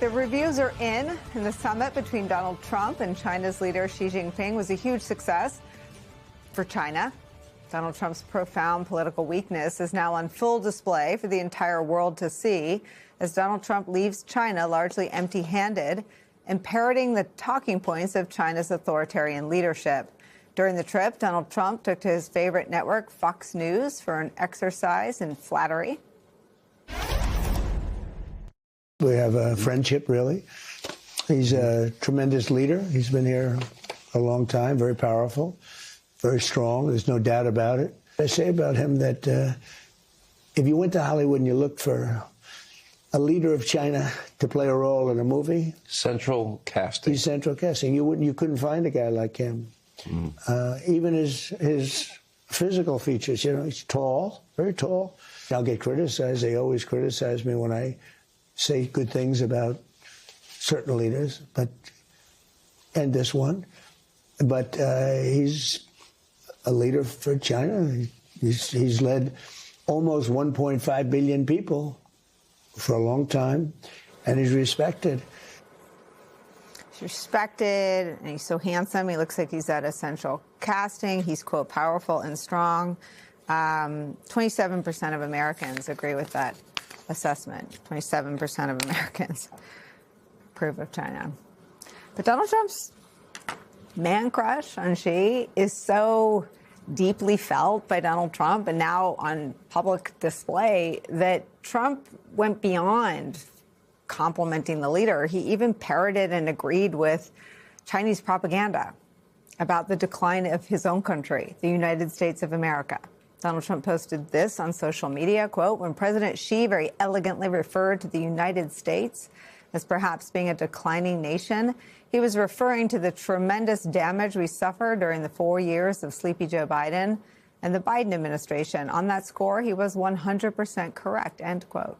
the reviews are in, and the summit between Donald Trump and China's leader Xi Jinping was a huge success for China. Donald Trump's profound political weakness is now on full display for the entire world to see as Donald Trump leaves China largely empty-handed and parroting the talking points of China's authoritarian leadership. During the trip, Donald Trump took to his favorite network, Fox News, for an exercise in flattery. We have a friendship, really. He's a tremendous leader. He's been here a long time, very powerful, very strong. There's no doubt about it. I say about him that if you went to Hollywood and you looked for a leader of China to play a role in a movie, central casting. He's central casting. You couldn't find a guy like him. Even his physical features, you know, he's tall, very tall. I'll get criticized. They always criticize me when I say good things about certain leaders, and this one. But he's a leader for China. He's led almost 1.5 billion people for a long time, and he's respected. He's respected, and he's so handsome. He looks like he's at essential casting. He's, quote, powerful and strong. 27% of Americans agree with that assessment. 27% of Americans approve of China. But Donald Trump's man crush on Xi is so deeply felt by Donald Trump and now on public display that Trump went beyond complimenting the leader. He even parroted and agreed with Chinese propaganda about the decline of his own country, the United States of America. Donald Trump posted this on social media, quote, when President Xi very elegantly referred to the United States as perhaps being a declining nation, he was referring to the tremendous damage we suffered during the 4 years of Sleepy Joe Biden and the Biden administration. On that score, he was 100% correct, end quote.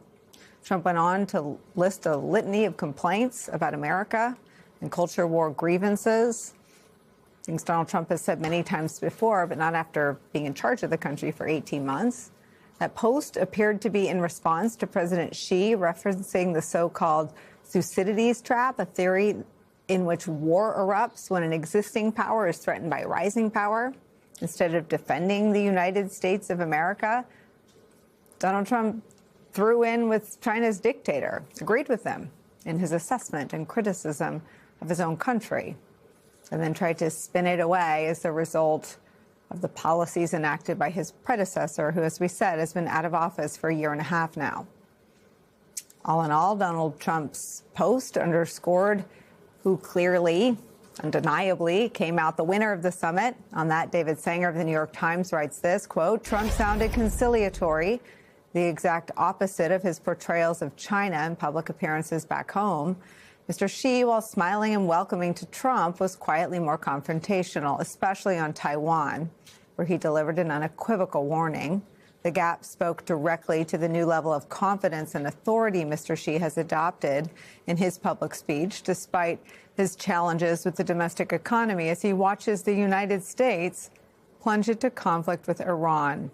Trump went on to list a litany of complaints about America and culture war grievances, things Donald Trump has said many times before, but not after being in charge of the country for 18 months. That post appeared to be in response to President Xi referencing the so-called Thucydides trap, a theory in which war erupts when an existing power is threatened by rising power. Instead of defending the United States of America, Donald Trump threw in with China's dictator, agreed with them in his assessment and criticism of his own country, and then tried to spin it away as the result of the policies enacted by his predecessor, who, as we said, has been out of office for a year and a half now. All in all, Donald Trump's post underscored who clearly, undeniably, came out the winner of the summit. On that, David Sanger of the New York Times writes this, quote, Trump sounded conciliatory, the exact opposite of his portrayals of China in public appearances back home. Mr. Xi, while smiling and welcoming to Trump, was quietly more confrontational, especially on Taiwan, where he delivered an unequivocal warning. The gap spoke directly to the new level of confidence and authority Mr. Xi has adopted in his public speech, despite his challenges with the domestic economy as he watches the United States plunge into conflict with Iran.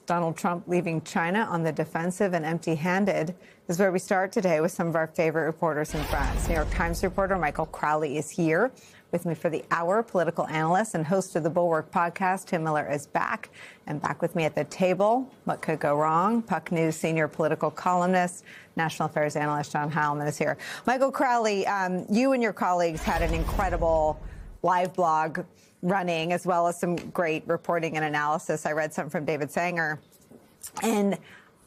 Donald Trump leaving China on the defensive and empty-handed is where we start today with some of our favorite reporters and friends. New York Times reporter Michael Crowley is here with me for the hour. Political analyst and host of the Bulwark podcast, Tim Miller, is back. And back with me at the table, what could go wrong? Puck News senior political columnist, national affairs analyst John Heilman is here. Michael Crowley, you and your colleagues had an incredible live blog running, as well as some great reporting and analysis. I read some from David Sanger. And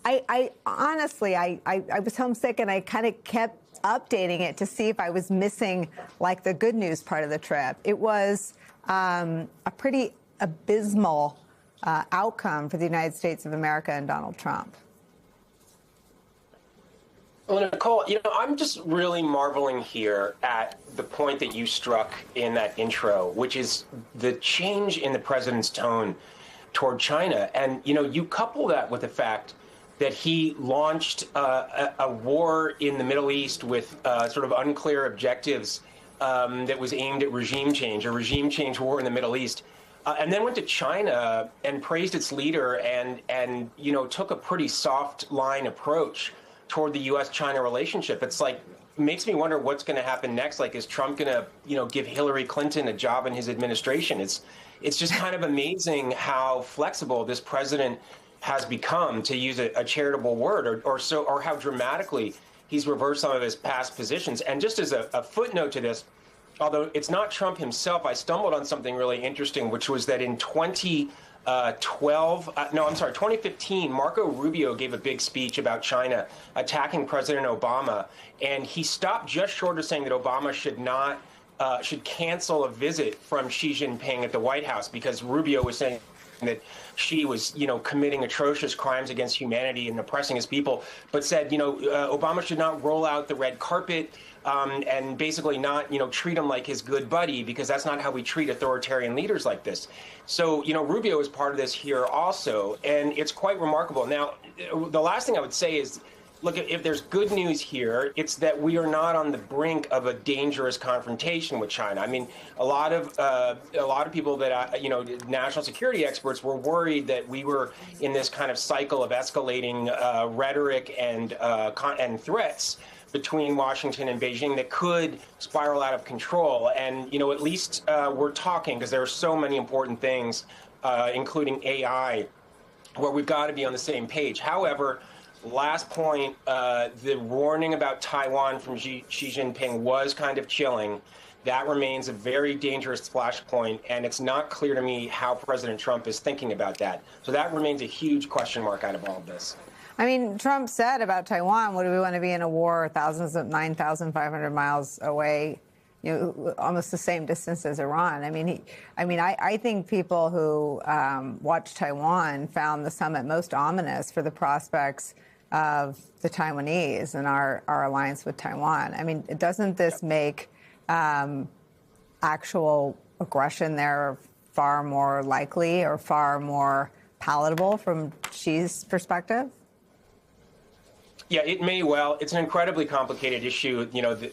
I honestly, I was homesick, and I kind of kept updating it to see if I was missing, like, the good news part of the trip. It was a pretty abysmal outcome for the United States of America and Donald Trump. Well, Nicolle, I'm just really marveling here at the point that you struck in that intro, which is the change in the president's tone toward China. And, you couple that with the fact that he launched a war in the Middle East with sort of unclear objectives that was aimed at regime change, a regime change war in the Middle East. And then went to China and praised its leader and took a pretty soft line approach toward the U.S.-China relationship. It's like makes me wonder what's going to happen next. Like, is Trump going to, give Hillary Clinton a job in his administration? It's just kind of amazing how flexible this president has become, to use a charitable word, or how dramatically he's reversed some of his past positions. And just as a footnote to this, although it's not Trump himself, I stumbled on something really interesting, which was that in 2015, Marco Rubio gave a big speech about China attacking President Obama, and he stopped just short of saying that Obama should cancel a visit from Xi Jinping at the White House, because Rubio was saying that Xi was, committing atrocious crimes against humanity and oppressing his people, but said, Obama should not roll out the red carpet and basically not, treat him like his good buddy, because that's not how we treat authoritarian leaders like this. So, Rubio is part of this here also, and it's quite remarkable. Now, the last thing I would say is, look, if there's good news here, it's that we are not on the brink of a dangerous confrontation with China. I mean, a lot of people that national security experts were worried that we were in this kind of cycle of escalating rhetoric and threats between Washington and Beijing that could spiral out of control. And at least we're talking, because there are so many important things, including AI, where we've got to be on the same page. However, last point, the warning about Taiwan from Xi Jinping was kind of chilling. That remains a very dangerous flashpoint, and it's not clear to me how President Trump is thinking about that. So that remains a huge question mark out of all of this. I mean, Trump said about Taiwan, what do we want to be in a war 9,500 miles away, almost the same distance as Iran? I think people who watched Taiwan found the summit most ominous for the prospects of the Taiwanese and our alliance with Taiwan. I mean, doesn't this make actual aggression there far more likely or far more palatable from Xi's perspective? Yeah, it may well. It's an incredibly complicated issue,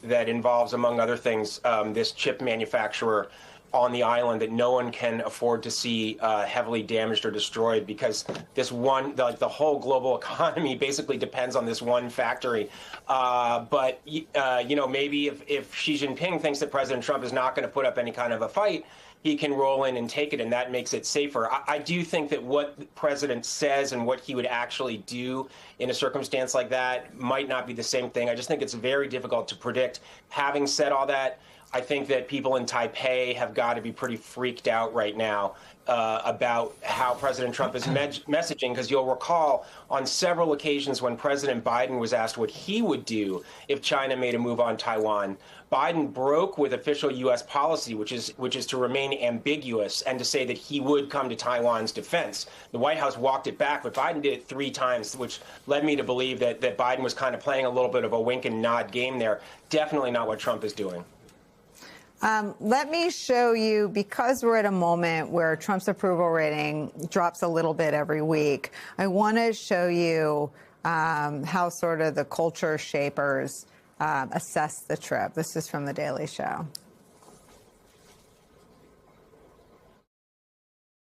that involves, among other things, this chip manufacturer on the island that no one can afford to see heavily damaged or destroyed, because this one, the whole global economy basically depends on this one factory. But maybe if Xi Jinping thinks that President Trump is not going to put up any kind of a fight, he can roll in and take it, and that makes it safer. I do think that what the president says and what he would actually do in a circumstance like that might not be the same thing. I just think it's very difficult to predict. Having said all that, I think that people in Taipei have got to be pretty freaked out right now about how President Trump is messaging, because you'll recall on several occasions when President Biden was asked what he would do if China made a move on Taiwan, Biden broke with official U.S. policy, which is to remain ambiguous and to say that he would come to Taiwan's defense. The White House walked it back, but Biden did it 3 times, which led me to believe that Biden was kind of playing a little bit of a wink and nod game there. Definitely not what Trump is doing. Let me show you, because we're at a moment where Trump's approval rating drops a little bit every week, I want to show you how sort of the culture shapers assess the trip. This is from The Daily Show.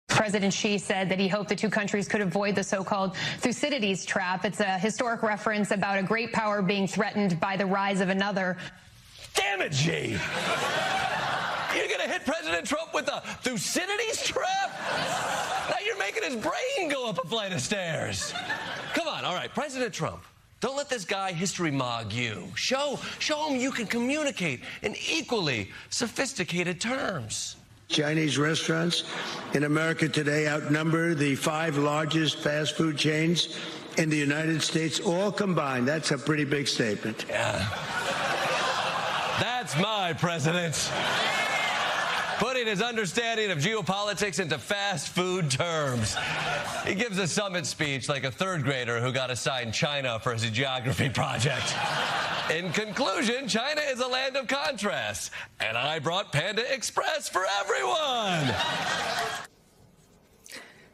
President Xi said that he hoped the two countries could avoid the so-called Thucydides trap. It's a historic reference about a great power being threatened by the rise of another. Damn it, Xi! You're going to hit President Trump with the Thucydides trap? Now you're making his brain go up a flight of stairs. Come on, all right, President Trump, don't let this guy history mog you. Show him you can communicate in equally sophisticated terms. Chinese restaurants in America today outnumber the 5 largest fast food chains in the United States, all combined. That's a pretty big statement. Yeah. That's my president. Putting his understanding of geopolitics into fast food terms. He gives a summit speech like a 3rd grader who got assigned China for his geography project. In conclusion, China is a land of contrasts, and I brought Panda Express for everyone.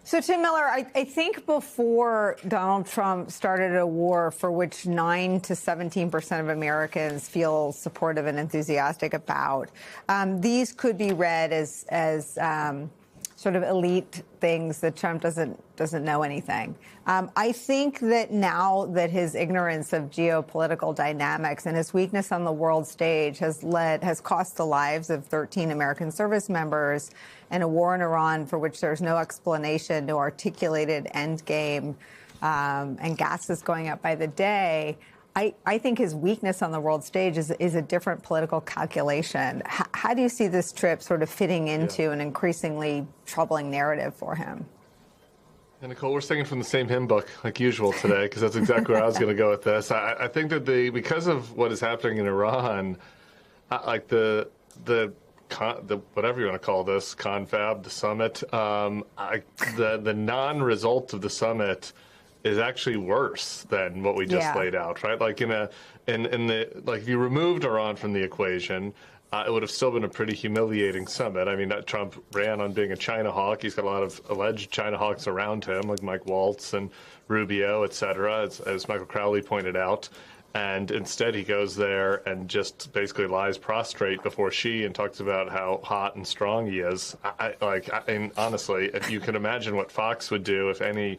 So, Tim Miller, I think before Donald Trump started a war for which 9 to 17% of Americans feel supportive and enthusiastic about, these could be read as sort of elite things that Trump doesn't know anything. I think that now that his ignorance of geopolitical dynamics and his weakness on the world stage has cost the lives of 13 American service members, and a war in Iran for which there's no explanation, no articulated end game, and gas is going up by the day. I think his weakness on the world stage is a different political calculation. How do you see this trip sort of fitting into an increasingly troubling narrative for him? And Nicolle, we're singing from the same hymn book like usual today, because that's exactly where I was going to go with this. I think that because of what is happening in Iran, like the whatever you want to call this, confab, the summit, the non-result of the summit is actually worse than what we just laid out, right? Like if you removed Iran from the equation, it would have still been a pretty humiliating summit. I mean, Trump ran on being a China hawk. He's got a lot of alleged China hawks around him, like Mike Waltz and Rubio, et cetera, as Michael Crowley pointed out. And instead, he goes there and just basically lies prostrate before Xi and talks about how hot and strong he is. And honestly, if you can imagine what Fox would do if any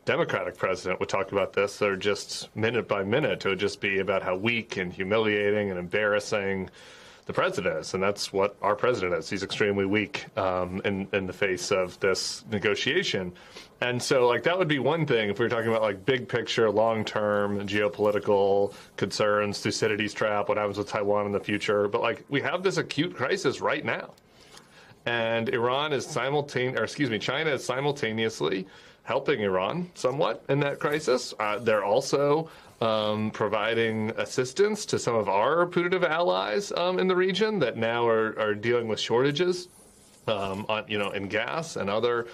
Democratic president would talk about this, or just minute by minute, it would just be about how weak and humiliating and embarrassing the president is. And that's what our president is. He's extremely weak in the face of this negotiation. And so, like, that would be one thing if we were talking about, like, big picture, long-term geopolitical concerns, Thucydides trap, what happens with Taiwan in the future. But, like, we have this acute crisis right now. And China is simultaneously helping Iran somewhat in that crisis. They're also providing assistance to some of our putative allies in the region that now are dealing with shortages, in gas and other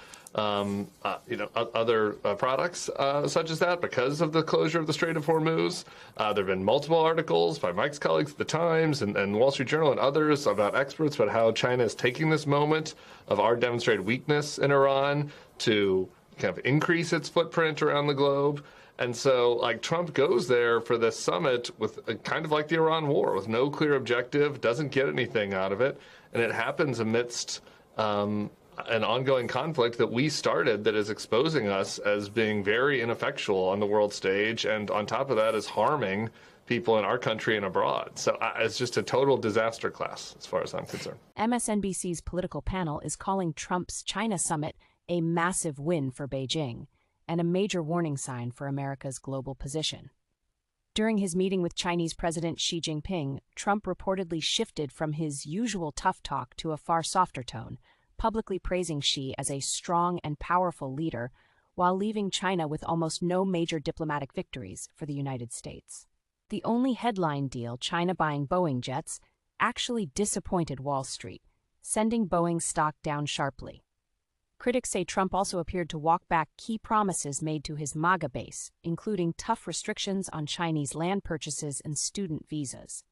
products such as that because of the closure of the Strait of Hormuz. There have been multiple articles by Mike's colleagues at the Times and the Wall Street Journal and others about experts about how China is taking this moment of our demonstrated weakness in Iran to kind of increase its footprint around the globe. And so, like, Trump goes there for this summit with kind of like the Iran war, with no clear objective, doesn't get anything out of it, and it happens amidst an ongoing conflict that we started that is exposing us as being very ineffectual on the world stage, and on top of that is harming people in our country and abroad. So it's just a total disaster class as far as I'm concerned. MSNBC's political panel is calling Trump's China summit a massive win for Beijing and a major warning sign for America's global position. During his meeting with Chinese President Xi Jinping, Trump reportedly shifted from his usual tough talk to a far softer tone, publicly praising Xi as a strong and powerful leader, while leaving China with almost no major diplomatic victories for the United States. The only headline deal, China buying Boeing jets, actually disappointed Wall Street, sending Boeing's stock down sharply. Critics say Trump also appeared to walk back key promises made to his MAGA base, including tough restrictions on Chinese land purchases and student visas.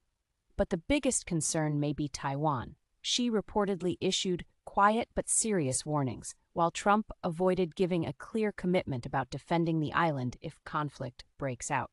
But the biggest concern may be Taiwan. Xi reportedly issued quiet but serious warnings, while Trump avoided giving a clear commitment about defending the island if conflict breaks out.